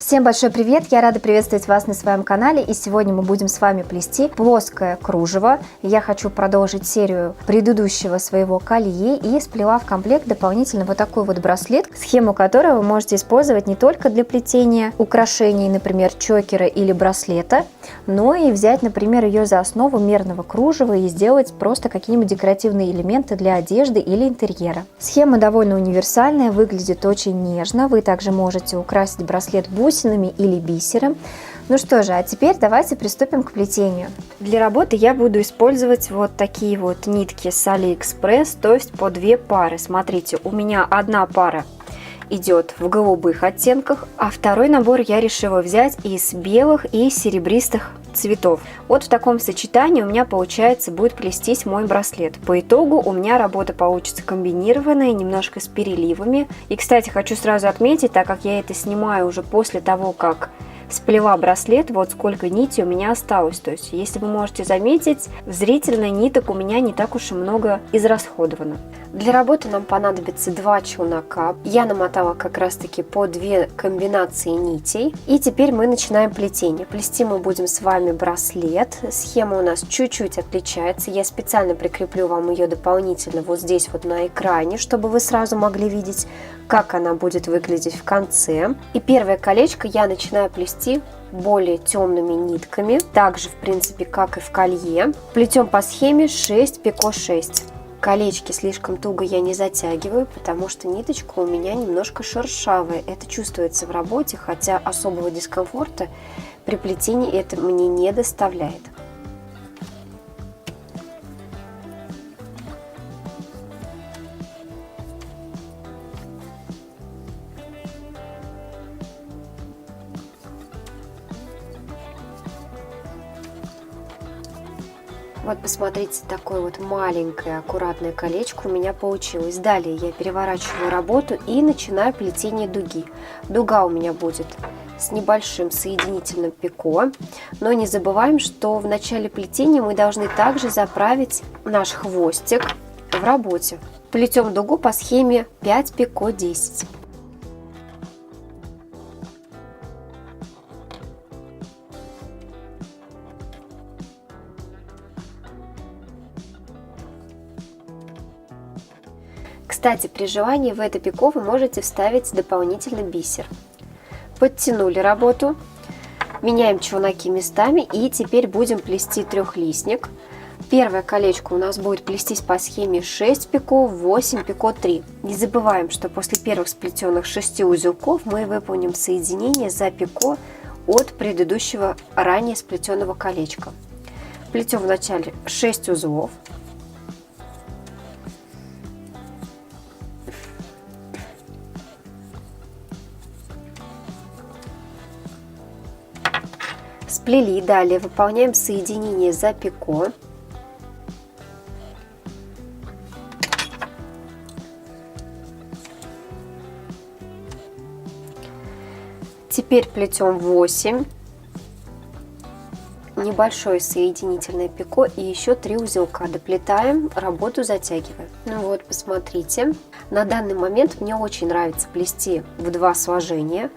Всем большой привет! Я рада приветствовать вас на своем канале, и сегодня мы будем с вами плести плоское кружево. Я хочу продолжить серию предыдущего своего колье и сплела в комплект дополнительно вот такой вот браслет, схему которого вы можете использовать не только для плетения украшений, например, чокера или браслета, но и взять, например, ее за основу мерного кружева и сделать просто какие-нибудь декоративные элементы для одежды или интерьера. Схема довольно универсальная, выглядит очень нежно. Вы также можете украсить браслет бусинами или бисером. Ну что же, а теперь давайте приступим к плетению. Для работы я буду использовать вот такие вот нитки с AliExpress, то есть по 2 пары. Смотрите, у меня одна пара идет в голубых оттенках, а второй набор я решила взять из белых и серебристых цветов. Вот в таком сочетании у меня получается будет плестись мой браслет. По итогу у меня работа получится комбинированная, немножко с переливами. И, кстати, хочу сразу отметить, так как я это снимаю уже после того, как сплела браслет, вот сколько нитей у меня осталось. То есть, если вы можете заметить, зрительно ниток у меня не так уж и много израсходовано. Для работы нам понадобится 2 челнока. Я намотала как раз таки по 2 комбинации нитей. И теперь мы начинаем плетение. Плести мы будем с вами браслет. Схема у нас чуть-чуть отличается. Я специально прикреплю вам ее дополнительно вот здесь вот на экране, чтобы вы сразу могли видеть, как она будет выглядеть в конце. И первое колечко я начинаю плести более темными нитками, также в принципе как и в колье. Плетем по схеме 6 пико 6. Колечки слишком туго я не затягиваю, потому что ниточка у меня немножко шершавая. Это чувствуется в работе, хотя особого дискомфорта при плетении это мне не доставляет. Вот посмотрите, такое вот маленькое аккуратное колечко у меня получилось. Далее я переворачиваю работу и начинаю плетение дуги. Дуга у меня будет с небольшим соединительным пико, но не забываем, что в начале плетения мы должны также заправить наш хвостик в работе. Плетем дугу по схеме 5 пико 10. Кстати, при желании в это пико вы можете вставить дополнительный бисер. Подтянули работу, меняем челноки местами и теперь будем плести трехлистник. Первое колечко у нас будет плестись по схеме 6 пико, 8 пико 3. Не забываем, что после первых сплетенных 6 узелков мы выполним соединение за пико от предыдущего ранее сплетенного колечка. Плетем вначале 6 узлов. Сплели, далее выполняем соединение за пико. Теперь плетем 8, небольшое соединительное пико и еще 3 узелка. Доплетаем, работу затягиваем. Ну вот, посмотрите, на данный момент мне очень нравится плести в 2 сложения.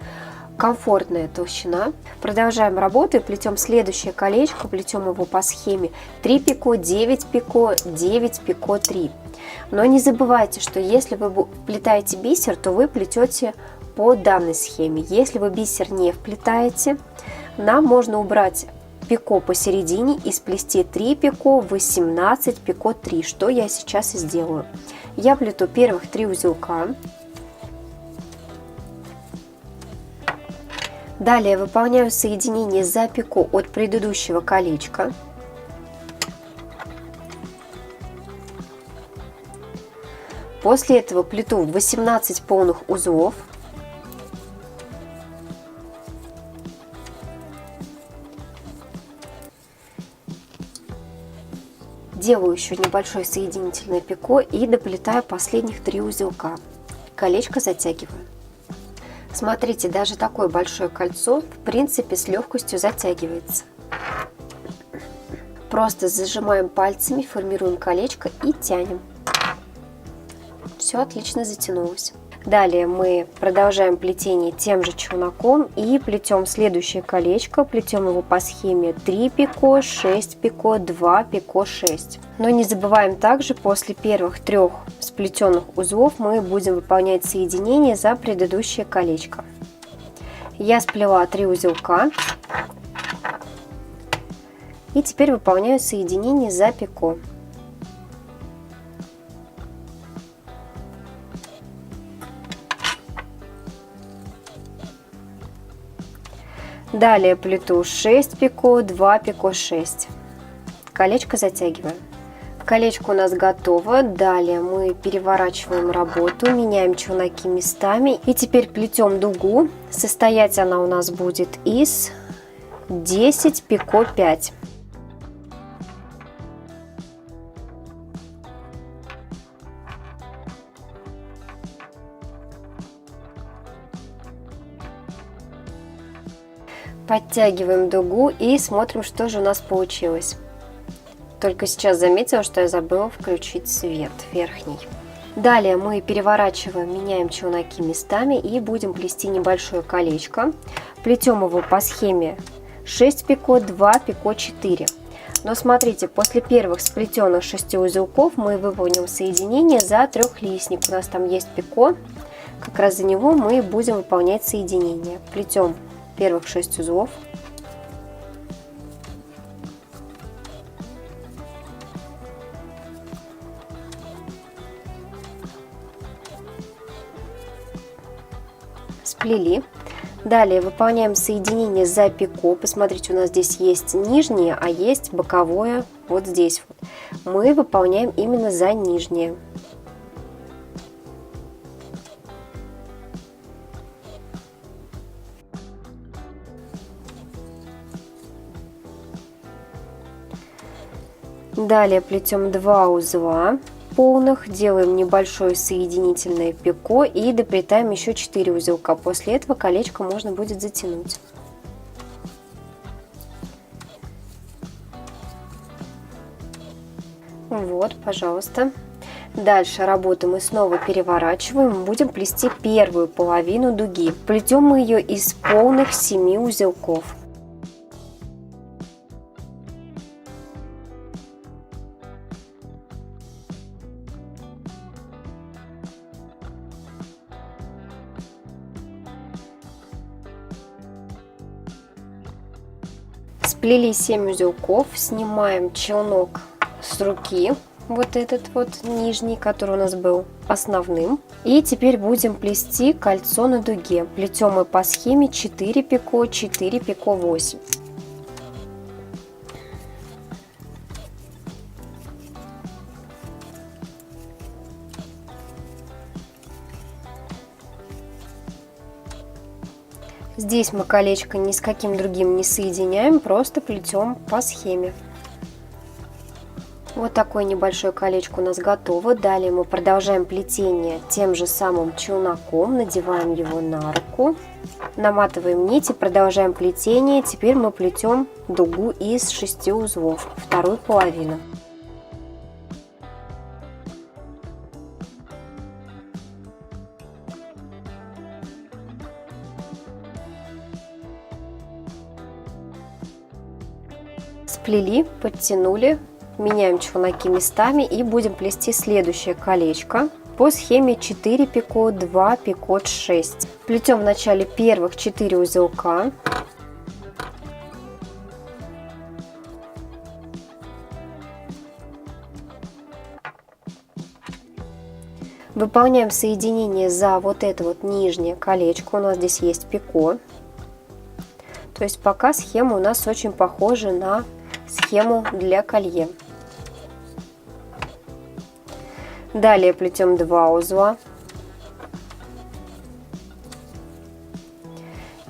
Комфортная толщина. Продолжаем работу и плетем следующее колечко, плетем его по схеме 3 пико, 9 пико, 9 пико 3. Но не забывайте, что если вы вплетаете бисер, то вы плетете по данной схеме. Если вы бисер не вплетаете, нам можно убрать пико посередине и сплести 3 пико, 18 пико 3, что я сейчас и сделаю. Я плету первых 3 узелка. Далее выполняю соединение за пико от предыдущего колечка. После этого плету 18 полных узлов. Делаю еще небольшое соединительное пико и доплетаю последних 3 узелка. Колечко затягиваю. Смотрите, даже такое большое кольцо, в принципе, с легкостью затягивается. Просто зажимаем пальцами, формируем колечко и тянем. Все отлично затянулось. Далее мы продолжаем плетение тем же челноком и плетем следующее колечко. Плетем его по схеме 3 пико, 6 пико, 2 пико, 6. Но не забываем также, после первых 3 сплетенных узлов мы будем выполнять соединение за предыдущее колечко. Я сплела 3 узелка и теперь выполняю соединение за пико. Далее плету 6 пико, 2 пико, 6. Колечко затягиваем. Колечко у нас готово. Далее мы переворачиваем работу, меняем челноки местами. И теперь плетем дугу. Состоять она у нас будет из 10 пико 5. Подтягиваем дугу и смотрим, что же у нас получилось. Только сейчас заметила, что я забыла включить свет верхний. Далее мы переворачиваем, меняем челноки местами и будем плести небольшое колечко. Плетем его по схеме 6 пико, 2 пико, 4. Но смотрите, после первых сплетенных 6 узелков мы выполним соединение за трехлистник. У нас там есть пико, как раз за него мы будем выполнять соединение. Плетем первых 6 узлов. Сплели. Далее выполняем соединение за пико. Посмотрите, у нас здесь есть нижнее, а есть боковое вот здесь вот. Мы выполняем именно за нижнее. Далее плетем 2 узла полных, делаем небольшое соединительное пико и доплетаем еще 4 узелка. После этого колечко можно будет затянуть. Вот, пожалуйста. Дальше работу мы снова переворачиваем, будем плести первую половину дуги. Плетем мы ее из полных 7 узелков. Сплели 7 узелков, снимаем челнок с руки, вот этот вот нижний, который у нас был основным. И теперь будем плести кольцо на дуге. Плетем мы по схеме 4 пико, 4 пико, 8. Здесь мы колечко ни с каким другим не соединяем, просто плетем по схеме. Вот такое небольшое колечко у нас готово. Далее мы продолжаем плетение тем же самым челноком, надеваем его на руку, наматываем нити, продолжаем плетение. Теперь мы плетем дугу из 6 узлов, вторую половину. Сплели, подтянули, меняем челноки местами и будем плести следующее колечко по схеме 4 пико, 2 пико, 6. Плетем в начале первых 4 узелка. Выполняем соединение за вот это вот нижнее колечко. У нас здесь есть пико. То есть пока схема у нас очень похожа на схему для колье. Далее плетем 2 узла.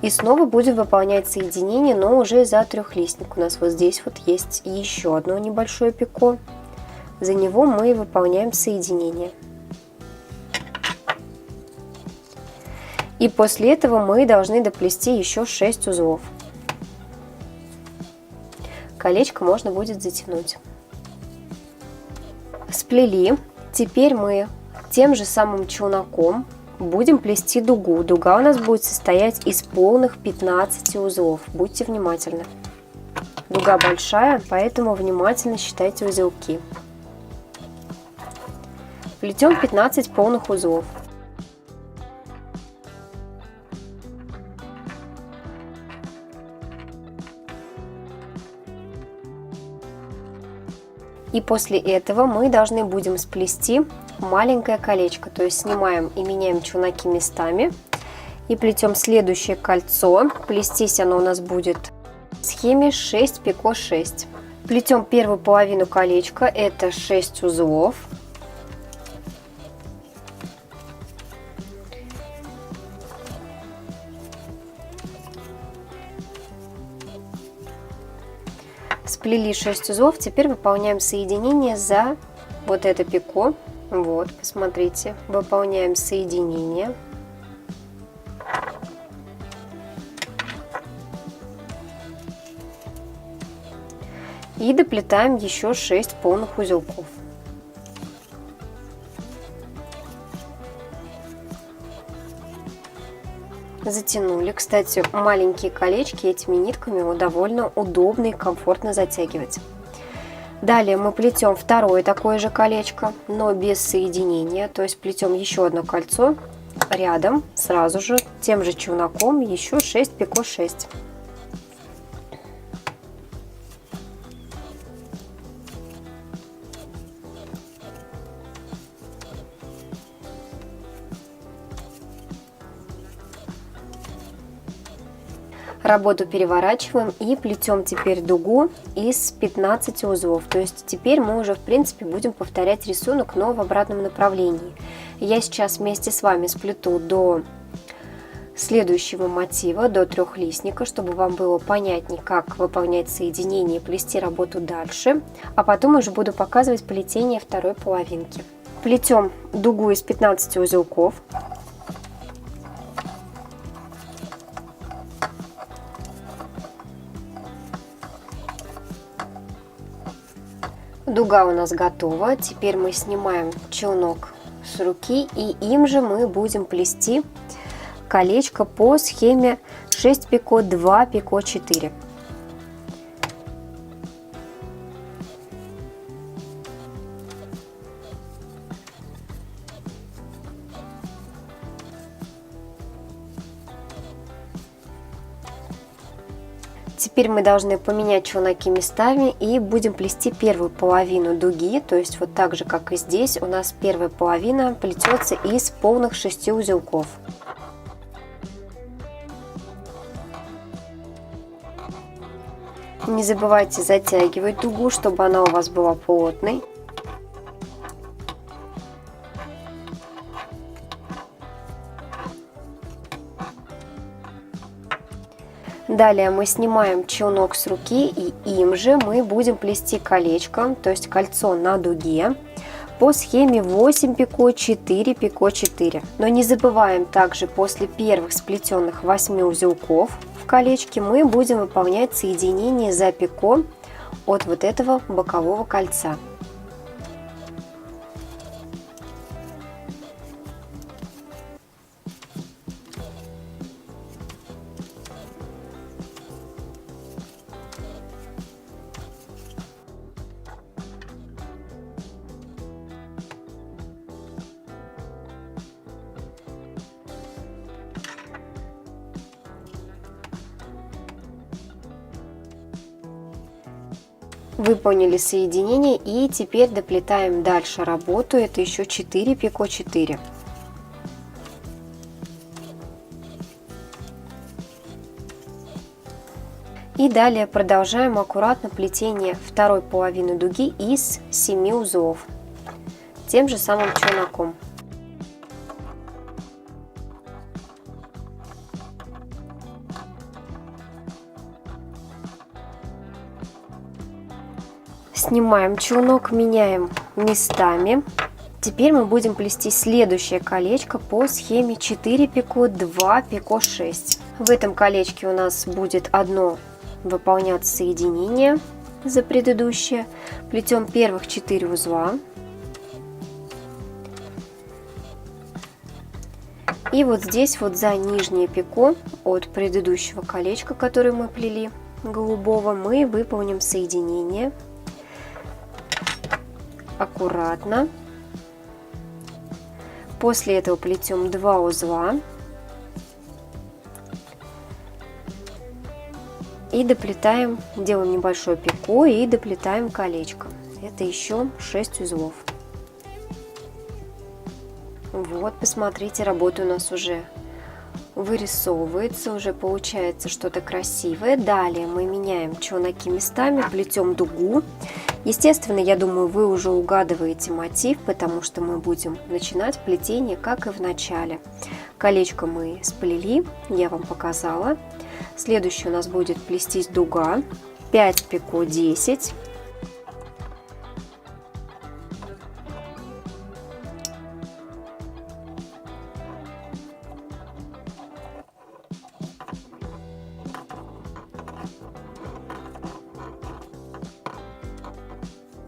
И снова будем выполнять соединение, но уже за трехлистник. У нас вот здесь вот есть еще одно небольшое пико. За него мы выполняем соединение. И после этого мы должны доплести еще 6 узлов. Колечко можно будет затянуть. Сплели. Теперь мы тем же самым челноком будем плести дугу. Дуга у нас будет состоять из полных 15 узлов. Будьте внимательны. Дуга большая, поэтому внимательно считайте узелки. Плетем 15 полных узлов. И после этого мы должны будем сплести маленькое колечко, то есть снимаем и меняем челноки местами и плетем следующее кольцо. Плестись оно у нас будет в схеме 6 пико 6. Плетем первую половину колечка, это 6 узлов. Сплели 6 узлов, теперь выполняем соединение за вот это пико. Вот, посмотрите, выполняем соединение. И доплетаем еще 6 полных узелков. Затянули. Кстати, маленькие колечки этими нитками довольно удобно и комфортно затягивать. Далее мы плетем второе такое же колечко, но без соединения. То есть плетем еще одно кольцо рядом, сразу же тем же челноком еще 6 пико 6. Работу переворачиваем и плетем теперь дугу из 15 узлов. То есть теперь мы уже в принципе будем повторять рисунок, но в обратном направлении. Я сейчас вместе с вами сплету до следующего мотива, до трехлистника, чтобы вам было понятнее, как выполнять соединение и плести работу дальше. А потом уже буду показывать плетение второй половинки. Плетем дугу из 15 узелков. Дуга у нас готова. Теперь мы снимаем челнок с руки и им же мы будем плести колечко по схеме 6 пико 2 пико 4. Теперь мы должны поменять челноки местами и будем плести первую половину дуги, то есть вот так же, как и здесь, у нас первая половина плетется из полных 6 узелков. Не забывайте затягивать дугу, чтобы она у вас была плотной. Далее мы снимаем челнок с руки и им же мы будем плести колечко, то есть кольцо на дуге по схеме 8 пико 4 пико 4. Но не забываем также после первых сплетенных 8 узелков в колечке мы будем выполнять соединение за пико от вот этого бокового кольца. Выполнили соединение и теперь доплетаем дальше работу, это еще 4 пико 4. И далее продолжаем аккуратно плетение второй половины дуги из 7 узлов тем же самым челноком. Снимаем челнок, меняем местами. Теперь мы будем плести следующее колечко по схеме 4 пико 2 пико 6. В этом колечке у нас будет одно выполняться соединение за предыдущее. Плетем первых 4 узла. И вот здесь вот за нижнее пико от предыдущего колечка, которое мы плели, голубого, мы выполним соединение аккуратно. После этого плетем 2 узла и доплетаем, делаем небольшое пико и доплетаем колечко. Это еще 6 узлов. Вот, посмотрите, работа у нас уже вырисовывается, уже получается что-то красивое. Далее мы меняем челноки местами, плетем дугу. Естественно, я думаю, вы уже угадываете мотив, потому что мы будем начинать плетение, как и в начале. Колечко мы сплели, я вам показала. Следующее у нас будет плестись дуга, 5 пико 10.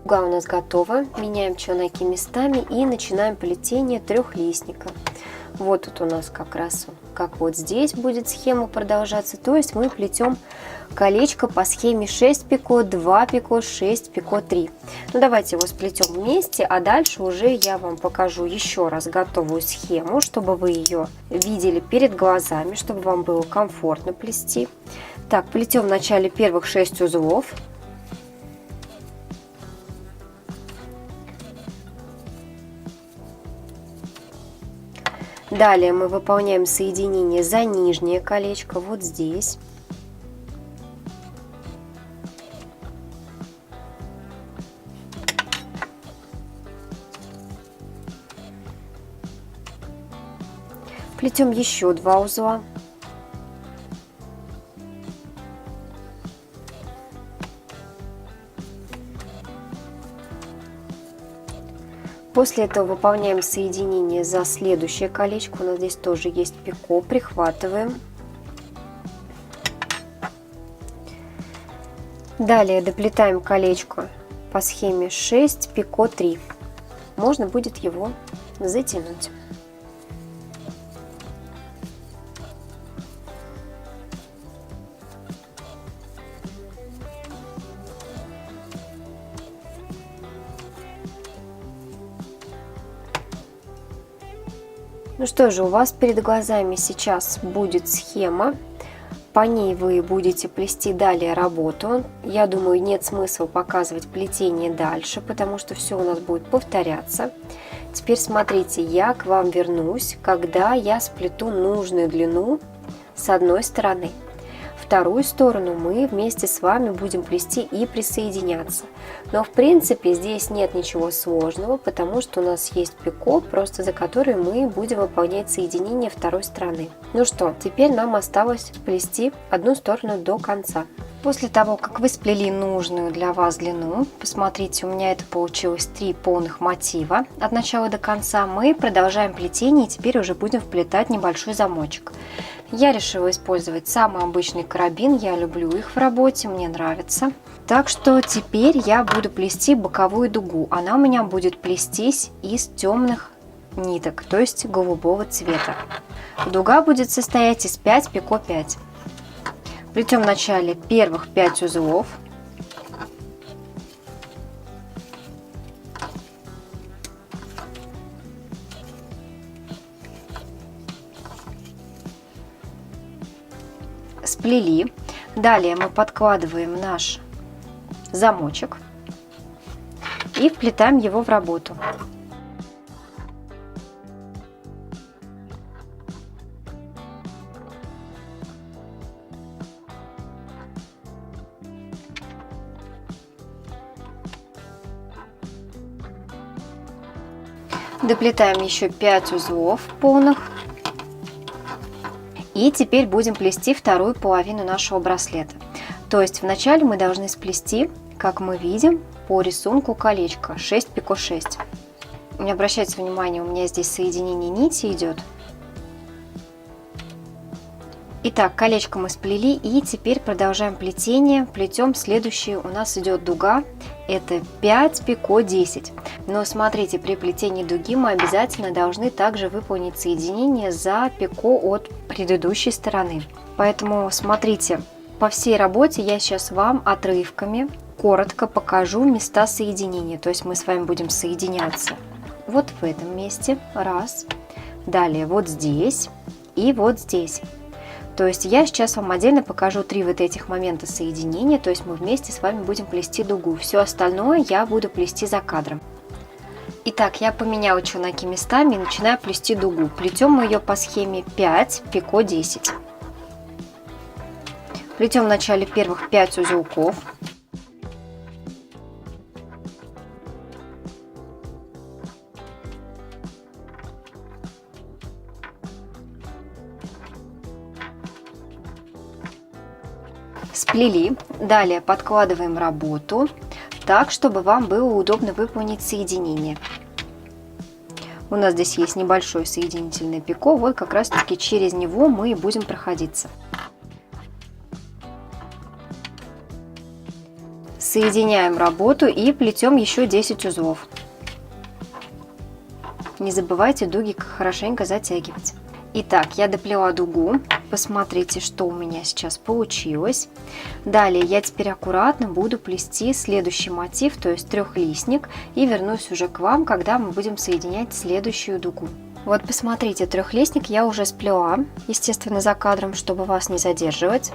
Дуга у нас готова, меняем челноки местами и начинаем плетение трехлистника. Вот тут у нас как раз, как вот здесь будет схема продолжаться, то есть мы плетем колечко по схеме 6 пико, 2 пико, 6 пико, 3. Ну давайте его сплетем вместе, а дальше уже я вам покажу еще раз готовую схему, чтобы вы ее видели перед глазами, чтобы вам было комфортно плести. Так, плетем в начале первых 6 узлов. Далее мы выполняем соединение за нижнее колечко, вот здесь. Плетем еще 2 узла. После этого выполняем соединение за следующее колечко. У нас здесь тоже есть пико. Прихватываем. Далее доплетаем колечко по схеме 6 пико 3. Можно будет его затянуть. Ну что же, у вас перед глазами сейчас будет схема, по ней вы будете плести далее работу. Я думаю, нет смысла показывать плетение дальше, потому что все у нас будет повторяться. Теперь смотрите, я к вам вернусь, когда я сплету нужную длину с одной стороны. Вторую сторону мы вместе с вами будем плести и присоединяться. Но в принципе здесь нет ничего сложного, потому что у нас есть пико, просто за который мы будем выполнять соединение второй стороны. Ну что, теперь нам осталось плести одну сторону до конца. После того, как вы сплели нужную для вас длину, посмотрите, у меня это получилось 3 полных мотива от начала до конца, мы продолжаем плетение и теперь уже будем вплетать небольшой замочек. Я решила использовать самый обычный карабин, я люблю их в работе, мне нравится. Так что теперь я буду плести боковую дугу, она у меня будет плестись из темных ниток, то есть голубого цвета. Дуга будет состоять из 5 пико 5. Плетем в начале первых 5 узлов. Сплели. Далее мы подкладываем наш замочек и вплетаем его в работу. Доплетаем еще 5 узлов полных. И теперь будем плести вторую половину нашего браслета. То есть вначале мы должны сплести, как мы видим, по рисунку колечко 6 пико 6. Не обращайте внимания, у меня здесь соединение нити идет. Итак, колечко мы сплели, и теперь продолжаем плетение. Плетем следующий, у нас идет дуга, это 5 пико 10. Но смотрите, при плетении дуги мы обязательно должны также выполнить соединение за пико от предыдущей стороны. Поэтому смотрите, по всей работе я сейчас вам отрывками коротко покажу места соединения. То есть мы с вами будем соединяться вот в этом месте, раз, далее вот здесь и вот здесь. То есть я сейчас вам отдельно покажу 3 вот этих момента соединения, то есть мы вместе с вами будем плести дугу. Все остальное я буду плести за кадром. Итак, я поменяла челноки местами и начинаю плести дугу. Плетем мы ее по схеме 5 пико 10. Плетем в начале первых 5 узелков. Сплели. Далее подкладываем работу так, чтобы вам было удобно выполнить соединение. У нас здесь есть небольшое соединительное пико, вот как раз таки через него мы и будем проходиться. Соединяем работу и плетем еще 10 узлов. Не забывайте дуги хорошенько затягивать. Итак, я доплела дугу. Посмотрите, что у меня сейчас получилось. Далее я теперь аккуратно буду плести следующий мотив, то есть трехлистник, и вернусь уже к вам, когда мы будем соединять следующую дугу. Вот посмотрите, трехлистник я уже сплела, естественно, за кадром, чтобы вас не задерживать.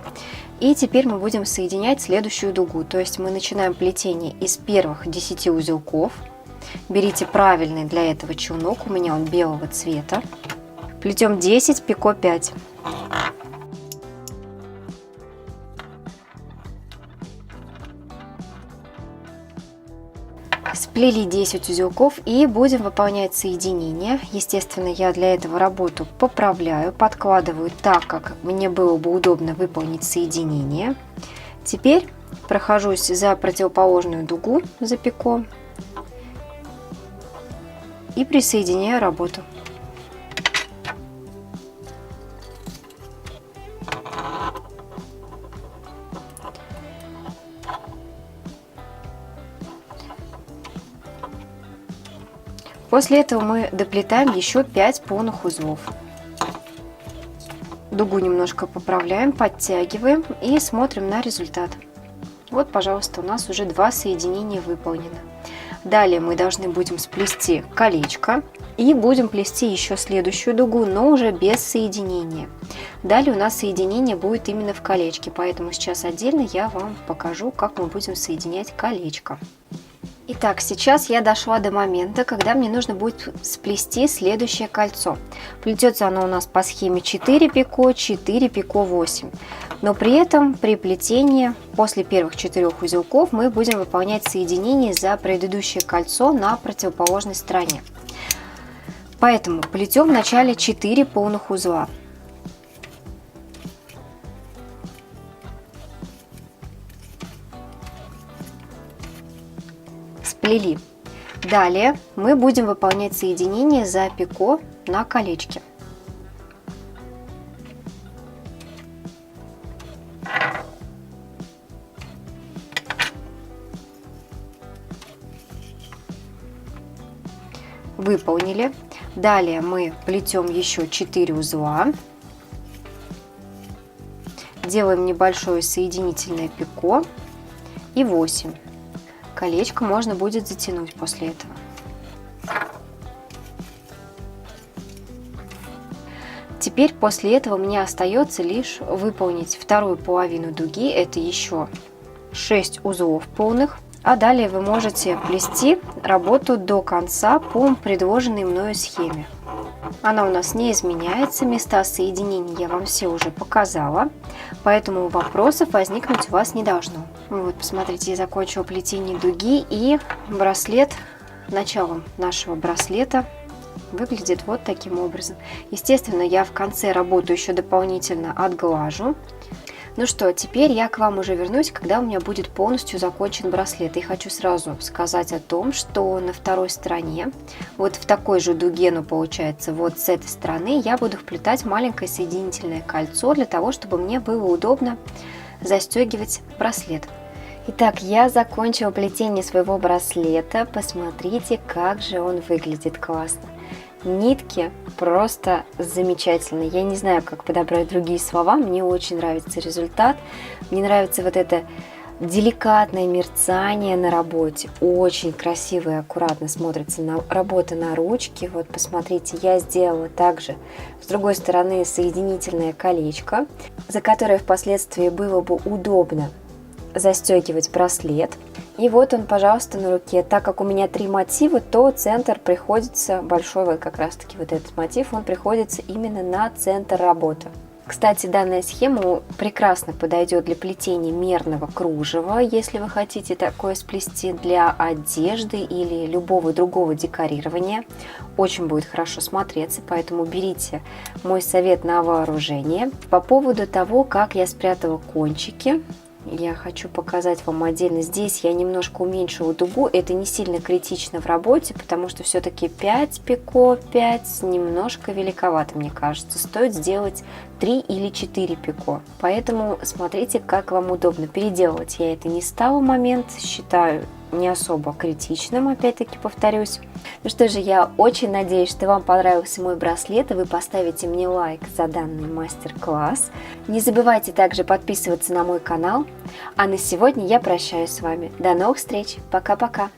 И теперь мы будем соединять следующую дугу, то есть мы начинаем плетение из первых 10 узелков. Берите правильный для этого челнок, у меня он белого цвета. Плетем 10 пико 5. Сплели 10 узелков и будем выполнять соединение. Естественно, я для этого работу поправляю, подкладываю так, как мне было бы удобно выполнить соединение. Теперь прохожусь за противоположную дугу, за пико, и присоединяю работу. После этого мы доплетаем еще 5 полных узлов. Дугу немножко поправляем, подтягиваем и смотрим на результат. Вот, пожалуйста, у нас уже 2 соединения выполнено. Далее мы должны будем сплести колечко и будем плести еще следующую дугу, но уже без соединения. Далее у нас соединение будет именно в колечке, поэтому сейчас отдельно я вам покажу, как мы будем соединять колечко. Итак, сейчас я дошла до момента, когда мне нужно будет сплести следующее кольцо. Плетется оно у нас по схеме 4 пико, 4 пико 8. Но при этом при плетении после первых 4 узелков мы будем выполнять соединение за предыдущее кольцо на противоположной стороне. Поэтому плетем в начале 4 полных узла. Сплели. Далее мы будем выполнять соединение за пико на колечке. Выполнили. Далее мы плетем еще 4 узла. Делаем небольшое соединительное пико и 8. Колечко можно будет затянуть после этого. Теперь после этого мне остается лишь выполнить вторую половину дуги, это еще 6 узлов полных. А далее вы можете плести работу до конца по предложенной мною схеме. Она у нас не изменяется, места соединений я вам все уже показала, поэтому вопросов возникнуть у вас не должно. Вот, посмотрите, я закончила плетение дуги, и браслет, началом нашего браслета выглядит вот таким образом. Естественно, я в конце работу еще дополнительно отглажу. Ну что, теперь я к вам уже вернусь, когда у меня будет полностью закончен браслет. И хочу сразу сказать о том, что на второй стороне, вот в такой же дуге, но получается вот с этой стороны, я буду вплетать маленькое соединительное кольцо для того, чтобы мне было удобно застегивать браслет. Итак, я закончила плетение своего браслета. Посмотрите, как же он выглядит классно. Нитки просто замечательные. Я не знаю, как подобрать другие слова. Мне очень нравится результат. Мне нравится вот это деликатное мерцание на работе. Очень красиво и аккуратно смотрится работа на ручке. Вот посмотрите, я сделала также с другой стороны соединительное колечко, за которое впоследствии было бы удобно застегивать браслет. И вот он, пожалуйста, на руке. Так как у меня 3 мотива, то центр приходится, большой вот как раз таки вот этот мотив, он приходится именно на центр работы. Кстати, данная схема прекрасно подойдет для плетения мерного кружева, если вы хотите такое сплести для одежды или любого другого декорирования. Очень будет хорошо смотреться, поэтому берите мой совет на вооружение. По поводу того, как я спрятала кончики, я хочу показать вам отдельно. Здесь я немножко уменьшила дугу. Это не сильно критично в работе, потому что все-таки 5 пико, 5 немножко великовато, мне кажется. Стоит сделать 3 или 4 пико. Поэтому смотрите, как вам удобно. Переделывать я это не стала. Момент считаю не особо критичным, опять-таки повторюсь. Ну что же, я очень надеюсь, что вам понравился мой браслет, и вы поставите мне лайк за данный мастер-класс. Не забывайте также подписываться на мой канал. А на сегодня я прощаюсь с вами. До новых встреч. Пока-пока.